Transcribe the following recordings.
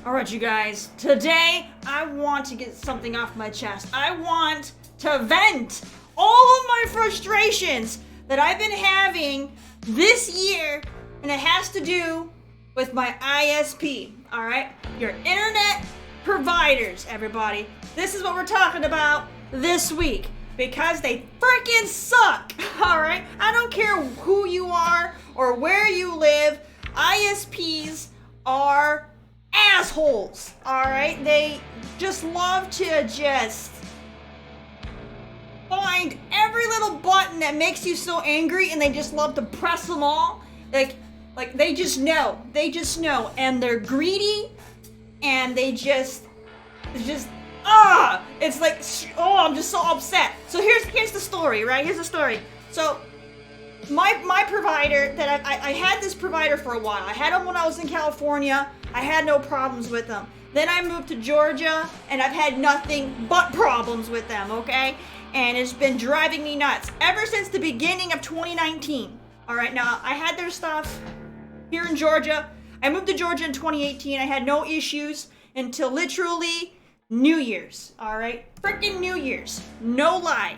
Alright, you guys, today I want to get something off my chest. I want to vent all of my frustrations that I've been having this year, and it has to do with my ISP, alright? Your internet providers, everybody. This is what we're talking about this week, because they freaking suck, alright? I don't care who you are or where you live, ISPs are assholes, alright? They just love to just find every little button that makes you so angry, and they just love to press them all. Like they just know, and they're greedy, and they it's like, I'm just so upset. So here's the story, right? Here's the story. So my provider that I had this provider for a while. I had him when I was in California. I had no problems with them. Then I moved to Georgia, and I've had nothing but problems with them, okay? And it's been driving me nuts ever since the beginning of 2019. All right, now I had their stuff here in Georgia. I moved to Georgia in 2018. I had no issues until literally New Year's, all right? Freaking New Year's. No lie.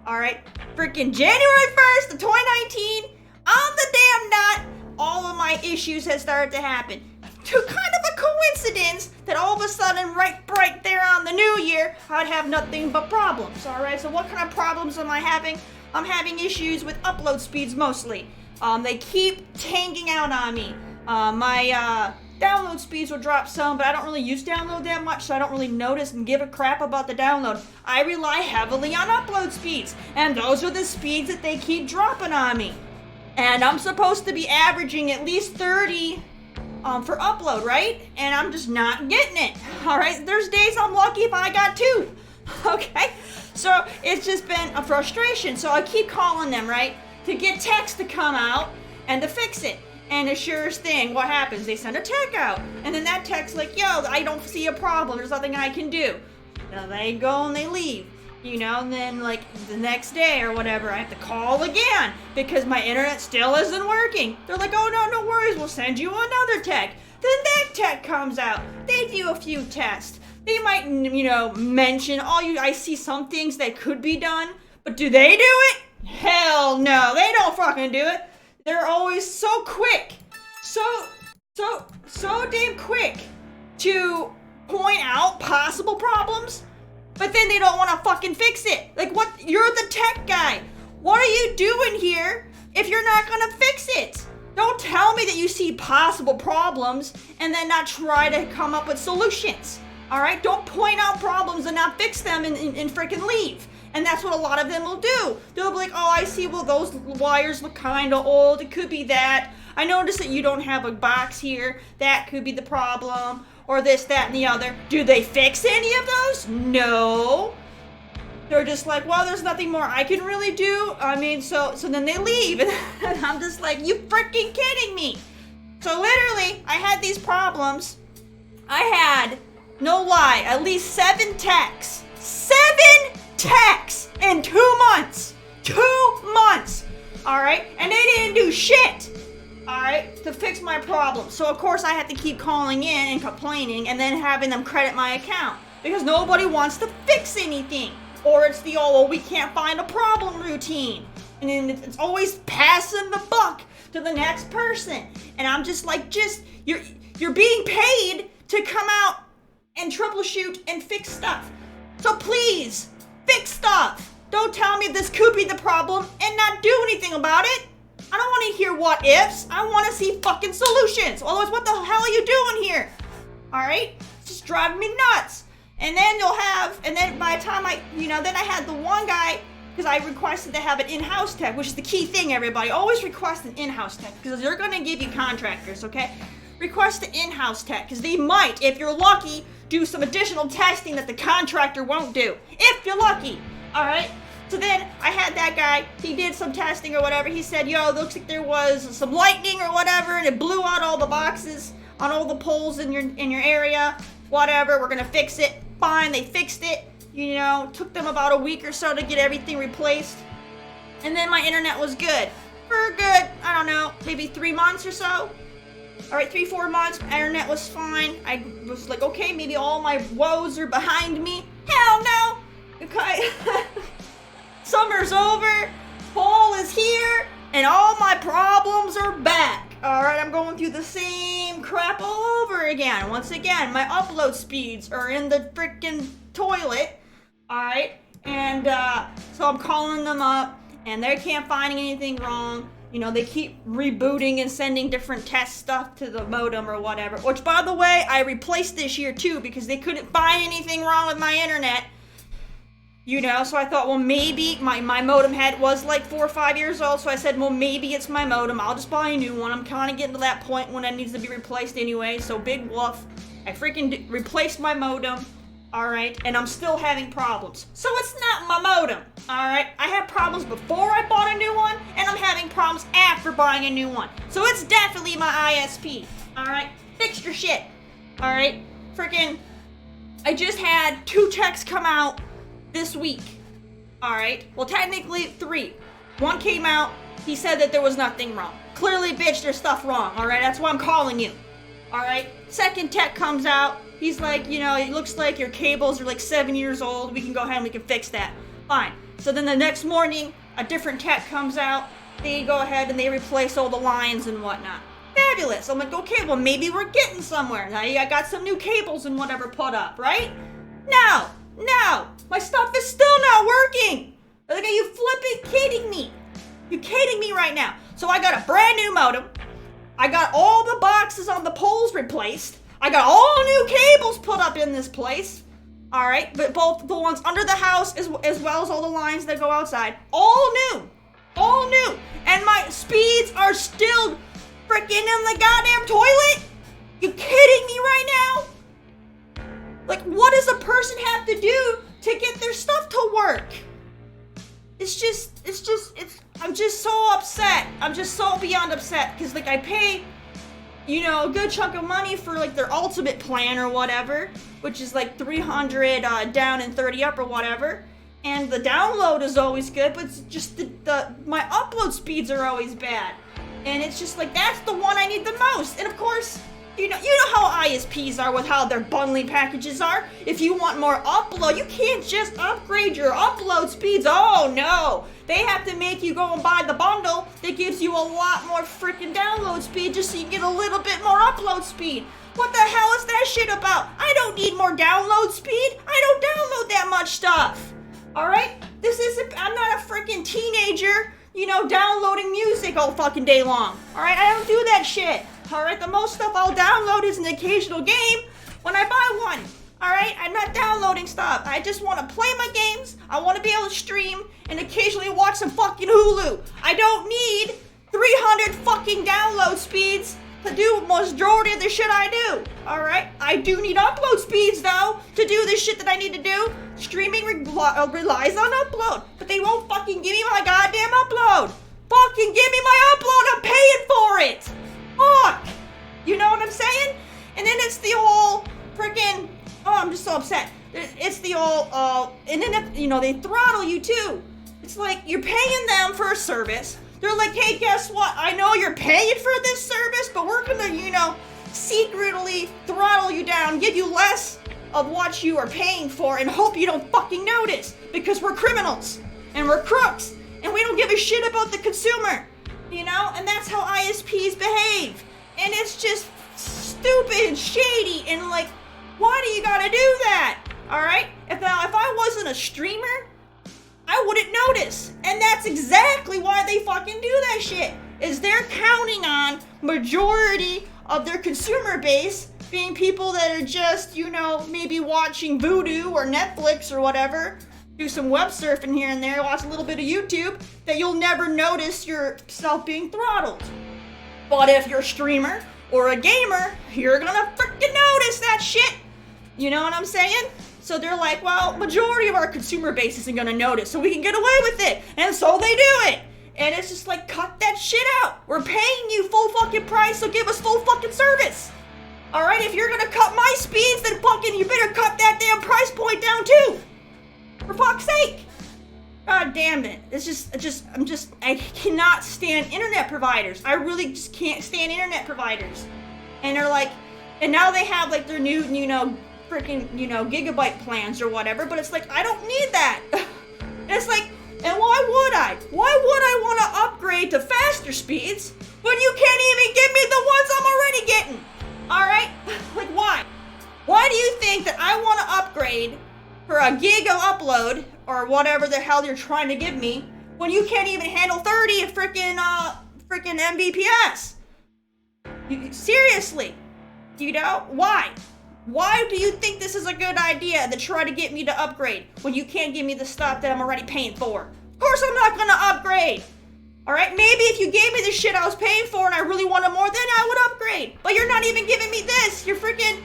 All right? Freaking January 1st of 2019, on the damn dot, all of my issues had started to happen. To kind of a coincidence that all of a sudden, right there on the new year, I'd have nothing but problems, all right? So what kind of problems am I having? I'm having issues with upload speeds mostly. They keep tanking out on me. My download speeds will drop some, but I don't really use download that much, so I don't really notice and give a crap about the download. I rely heavily on upload speeds, and those are the speeds that they keep dropping on me. And I'm supposed to be averaging at least 30 for upload, right? And I'm just not getting it. All right, there's days I'm lucky if I got 2. Okay, so it's just been a frustration. So I keep calling them, right, to get text to come out and to fix it. And the surest thing, what happens? They send a tech out, and then that tech's like, yo, I don't see a problem. There's nothing I can do. Now they go and they leave. You know, and then like the next day or whatever, I have to call again because my internet still isn't working. They're like, oh no worries, we'll send you another tech. Then that tech comes out. They do a few tests. They might, mention, I see some things that could be done, but do they do it? Hell no, they don't fucking do it. They're always so quick, so damn quick to point out possible problems, but then they don't want to fucking fix it. Like, what? You're the tech guy. What are you doing here if you're not gonna fix it? Don't tell me that you see possible problems and then not try to come up with solutions. All right? Don't point out problems and not fix them and freaking leave. And that's what a lot of them will do. They'll be like, oh, I see, well, those wires look kind of old. It could be that. I noticed that you don't have a box here. That could be the problem. Or this, that, and the other. Do they fix any of those? No. They're just like, well, there's nothing more I can really do. I mean, so then they leave. And I'm just like, you freaking kidding me? So literally, I had these problems. I had, no lie, at least 7 techs. 7 techs in 2 months. 2 months. All right? And they didn't do shit. All right, to fix my problem. So of course I have to keep calling in and complaining and then having them credit my account because nobody wants to fix anything. Or it's the, we can't find a problem routine. And then it's always passing the buck to the next person. And I'm just like, you're being paid to come out and troubleshoot and fix stuff. So please, fix stuff. Don't tell me this could be the problem and not do anything about it. I don't want to hear what ifs. I want to see fucking solutions. Otherwise, what the hell are you doing here? All right? It's just driving me nuts. And then by the time then I had the one guy, because I requested to have an in-house tech, which is the key thing, everybody. Always request an in-house tech, because they're going to give you contractors, okay? Request an in-house tech, because they might, if you're lucky, do some additional testing that the contractor won't do. If you're lucky, all right? So then I had that guy, he did some testing or whatever. He said, yo, it looks like there was some lightning or whatever, and it blew out all the boxes on all the poles in your area. Whatever, we're gonna fix it. Fine, they fixed it. Took them about a week or so to get everything replaced. And then my internet was good. For a good, I don't know, maybe 3 months or so. All right, 3-4 months, my internet was fine. I was like, okay, maybe all my woes are behind me. Hell no! Okay. Summer's over, fall is here, and all my problems are back. All right, I'm going through the same crap all over again. Once again, my upload speeds are in the freaking toilet. All right, and so I'm calling them up, and they can't find anything wrong. You know, they keep rebooting and sending different test stuff to the modem or whatever. Which, by the way, I replaced this year too because they couldn't find anything wrong with my internet. You know, so I thought, well, maybe my modem was like 4 or 5 years old. So I said, well, maybe it's my modem. I'll just buy a new one. I'm kind of getting to that point when it needs to be replaced anyway. So big woof. I freaking replaced my modem. All right, and I'm still having problems. So it's not my modem, all right? I had problems before I bought a new one, and I'm having problems after buying a new one. So it's definitely my ISP, all right? Fix your shit, all right? Freaking, I just had 2 techs come out this week, all right? Well, technically 3. One came out, he said that there was nothing wrong. Clearly, bitch, there's stuff wrong, all right? That's why I'm calling you, all right? Second tech comes out. He's like, you know, it looks like your cables are like 7 years old. We can go ahead and we can fix that. Fine. So then the next morning, a different tech comes out. They go ahead and they replace all the lines and whatnot. Fabulous. I'm like, okay, well, maybe we're getting somewhere. Now I got some new cables and whatever put up, right? No. My stuff is still not working. Like, are you flipping kidding me? You kidding me right now? So I got a brand new modem. I got all the boxes on the poles replaced. I got all new cables put up in this place. All right, but both the ones under the house as well as all the lines that go outside. All new. And my speeds are still freaking in the goddamn toilet? You kidding me right now? Like, what does a person have to do to get their stuff to work? I'm just so upset. I'm just so beyond upset because, like, I pay, you know, a good chunk of money for, like, their ultimate plan or whatever, which is like 300 down and 30 up or whatever. And the download is always good, but it's just my upload speeds are always bad. And it's just like, that's the one I need the most. And of course, you know how ISPs are with how their bundling packages are. If you want more upload, you can't just upgrade your upload speeds. Oh no, they have to make you go and buy the bundle that gives you a lot more freaking download speed just so you get a little bit more upload speed. What the hell is that shit about? I don't need more download speed. I don't download that much stuff. All right, I'm not a freaking teenager, you know, downloading music all fucking day long. All right, I don't do that shit. All right, the most stuff I'll download is an occasional game when I buy one. All right, I'm not downloading stuff. I just want to play my games. I want to be able to stream and occasionally watch some fucking Hulu. I don't need 300 fucking download speeds to do majority of the shit I do. All right, I do need upload speeds though to do the shit that I need to do. Streaming relies on upload, but they won't fucking give me my goddamn upload. Fucking give me my upload. I'm paying for it. Fuck! You know what I'm saying? And then it's the whole freaking, I'm just so upset. It's the whole, and then, you know, they throttle you too. It's like, you're paying them for a service. They're like, hey, guess what? I know you're paying for this service, but we're gonna, you know, secretly throttle you down, give you less of what you are paying for, and hope you don't fucking notice, because we're criminals, and we're crooks, and we don't give a shit about the consumer. You know, and that's how ISPs behave. And it's just stupid and shady and like, why do you gotta do that? Alright? If I wasn't a streamer, I wouldn't notice. And that's exactly why they fucking do that shit. Is they're counting on majority of their consumer base being people that are just, you know, maybe watching Vudu or Netflix or whatever. Do some web surfing here and there, watch a little bit of YouTube, that you'll never notice yourself being throttled. But if you're a streamer or a gamer, you're gonna freaking notice that shit. You know what I'm saying? So they're like, well, majority of our consumer base isn't gonna notice, so we can get away with it. And so they do it. And it's just like, cut that shit out. We're paying you full fucking price, so give us full fucking service. Alright, if you're gonna cut my speeds, then fucking you better cut that damn price point down too. For fuck's sake! God damn it. I cannot stand internet providers. I really just can't stand internet providers. And they're like, and now they have like their new, freaking, gigabyte plans or whatever, but it's like, I don't need that. And it's like, and why would I? Why would I want to upgrade to faster speeds when you can't even give me the ones I'm already getting? Alright? Like, why? Why do you think that I want to upgrade for a gig of upload or whatever the hell you're trying to give me when you can't even handle 30 freaking Mbps? Seriously. Why? Why do you think this is a good idea to try to get me to upgrade when you can't give me the stuff that I'm already paying for? Of course I'm not gonna upgrade. Alright, maybe if you gave me the shit I was paying for and I really wanted more, then I would upgrade. But you're not even giving me this. You're freaking,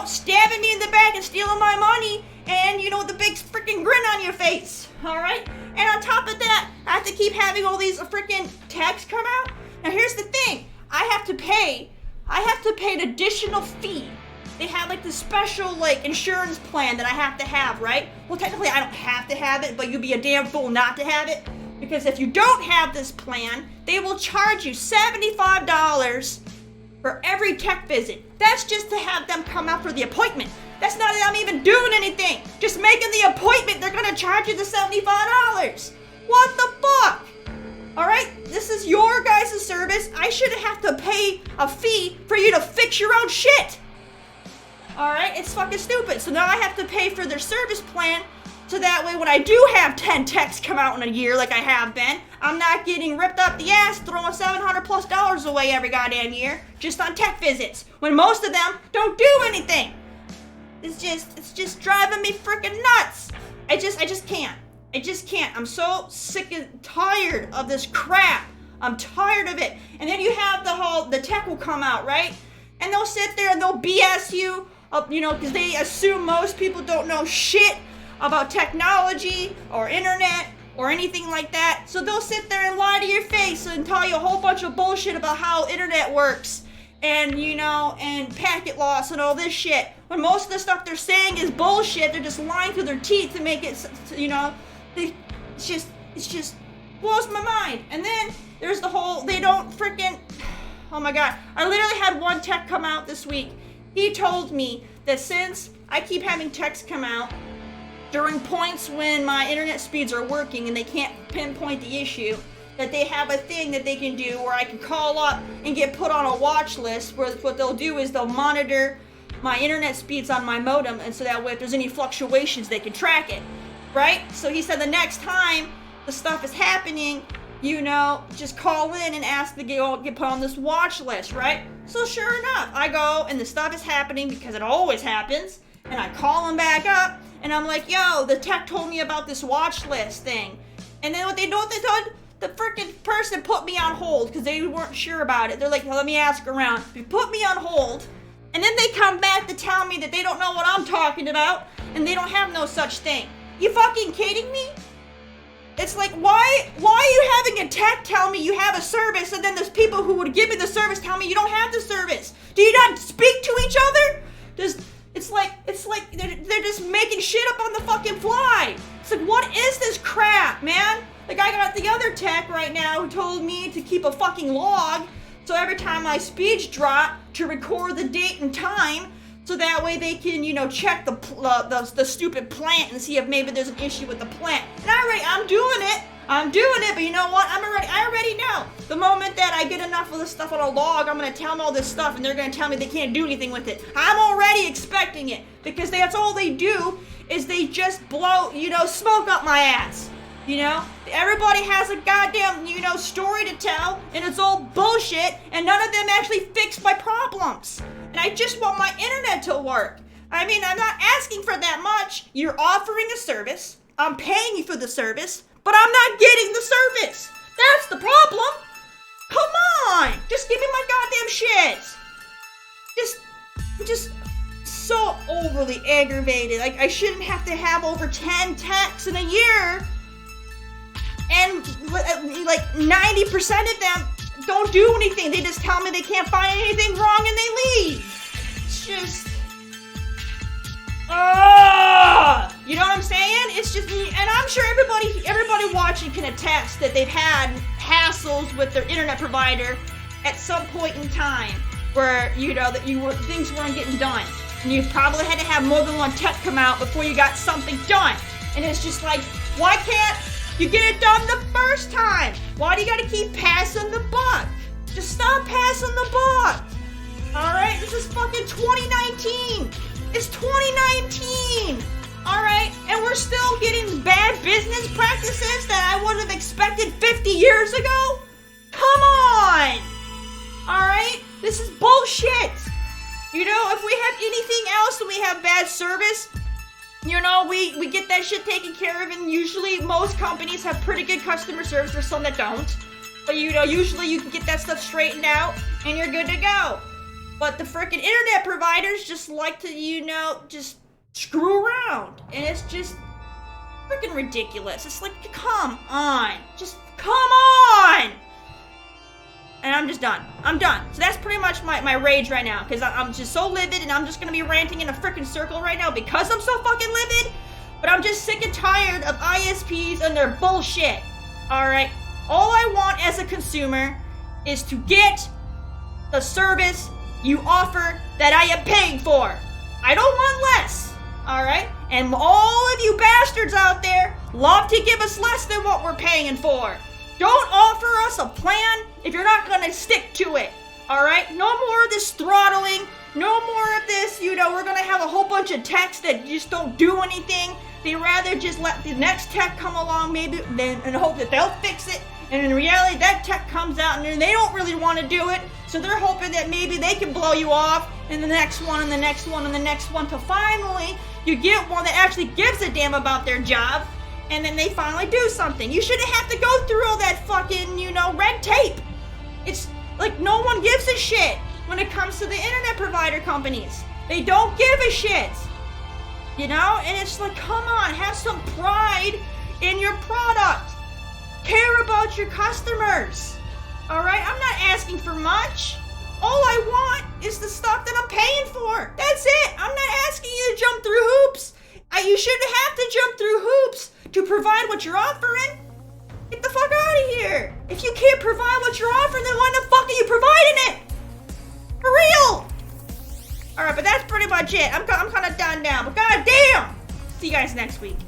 stabbing me in the back and stealing my money and, with the big freaking grin on your face. Alright? And on top of that, I have to keep having all these freaking texts come out. Now here's the thing. I have to pay an additional fee. They have like this special insurance plan that I have to have, right? Well, technically I don't have to have it, but you'd be a damn fool not to have it. Because if you don't have this plan, they will charge you $75 for every tech visit. That's just to have them come out for the appointment. That's not that I'm even doing anything. Just making the appointment, they're gonna charge you the $75. What the fuck? Alright, this is your guys' service. I shouldn't have to pay a fee for you to fix your own shit. Alright, it's fucking stupid. So now I have to pay for their service plan so that way when I do have 10 techs come out in a year like I have been, I'm not getting ripped up the ass throwing $700+ away every goddamn year just on tech visits when most of them don't do anything. It's just driving me freaking nuts. I just can't. I'm so sick and tired of this crap. I'm tired of it. And then you have the tech will come out, right? And they'll sit there and they'll BS you, because they assume most people don't know shit about technology or internet or anything like that. So they'll sit there and lie to your face and tell you a whole bunch of bullshit about how internet works and, and packet loss and all this shit. When most of the stuff they're saying is bullshit, they're just lying through their teeth to make it, it's just blows my mind. And then there's the whole, they don't freaking, oh my god. I literally had one tech come out this week. He told me that since I keep having techs come out during points when my internet speeds are working and they can't pinpoint the issue, that they have a thing that they can do where I can call up and get put on a watch list where what they'll do is they'll monitor my internet speeds on my modem, and so that way if there's any fluctuations they can track it, right? So he said the next time the stuff is happening, just call in and ask to get put on this watch list, right? So sure enough, I go and the stuff is happening because it always happens, and I call them back up and I'm like, yo, the tech told me about this watch list thing. And then what they told? The freaking person put me on hold because they weren't sure about it. They're like, let me ask around. They put me on hold, and then they come back to tell me that they don't know what I'm talking about and they don't have no such thing. You fucking kidding me? It's like, why are you having a tech tell me you have a service and then there's people who would give me the service tell me you don't have the service? Do you not speak to each other? It's like they're just making shit up on the fucking fly. It's like, what is this crap, man? Like, I got the other tech right now who told me to keep a fucking log, so every time my speeds drop, to record the date and time, so that way they can, check the stupid plant and see if maybe there's an issue with the plant. And I'm doing it, but you know what? I already know. The moment that I get enough of this stuff on a log, I'm gonna tell them all this stuff, and they're gonna tell me they can't do anything with it. I'm already expecting it, because that's all they do, is they just blow, smoke up my ass. Everybody has a goddamn, story to tell, and it's all bullshit, and none of them actually fix my problems. And I just want my internet to work. I mean, I'm not asking for that much. You're offering a service. I'm paying you for the service, but I'm not getting the service. That's the problem. Come on. Just give me my goddamn shit. Just so overly aggravated. Like, I shouldn't have to have over 10 texts in a year. And like 90% of them don't do anything. They just tell me they can't find anything wrong and they leave. It's just, you know what I'm saying? It's just, and I'm sure everybody watching can attest that they've had hassles with their internet provider at some point in time. where, that things weren't getting done. And you probably had to have more than one tech come out before you got something done. And it's just like, why can't you get it done the first time? Why do you gotta keep passing the buck? Just stop passing the buck. Alright, this is fucking 2019. It's 2019. Alright, and we're still getting bad business practices that I would have expected 50 years ago? Come on! Alright, this is bullshit. If we have anything else and we have bad service, we get that shit taken care of, and usually most companies have pretty good customer service. There's some that don't. But usually you can get that stuff straightened out and you're good to go. But the frickin' internet providers just like to, just screw around. And it's just frickin' ridiculous. It's like, come on. Just come on! And I'm just done. I'm done. So that's pretty much my rage right now. Because I'm just so livid, and I'm just going to be ranting in a frickin' circle right now because I'm so fucking livid. But I'm just sick and tired of ISPs and their bullshit. Alright? All I want as a consumer is to get the service you offer that I am paying for. I don't want less. Alright? And all of you bastards out there love to give us less than what we're paying for. Don't offer us a plan if you're not gonna stick to it. Alright? No more of this throttling. No more of this, we're gonna have a whole bunch of techs that just don't do anything. They rather just let the next tech come along maybe and hope that they'll fix it. And in reality, that tech comes out and they don't really want to do it. So they're hoping that maybe they can blow you off, and the next one, and the next one, and the next one, till finally you get one that actually gives a damn about their job, and then they finally do something. You shouldn't have to go through all that fucking, red tape. It's like no one gives a shit when it comes to the internet provider companies. They don't give a shit. And it's like, come on, have some pride in your product. Care about your customers. Alright, I'm not asking for much. All I want is the stuff that I'm paying for. That's it. I'm not asking you to jump through hoops. You shouldn't have to jump through hoops to provide what you're offering. Get the fuck out of here. If you can't provide what you're offering, then why the fuck are you providing it? For real. Alright, but that's pretty much it. I'm kind of done now, but goddamn. See you guys next week.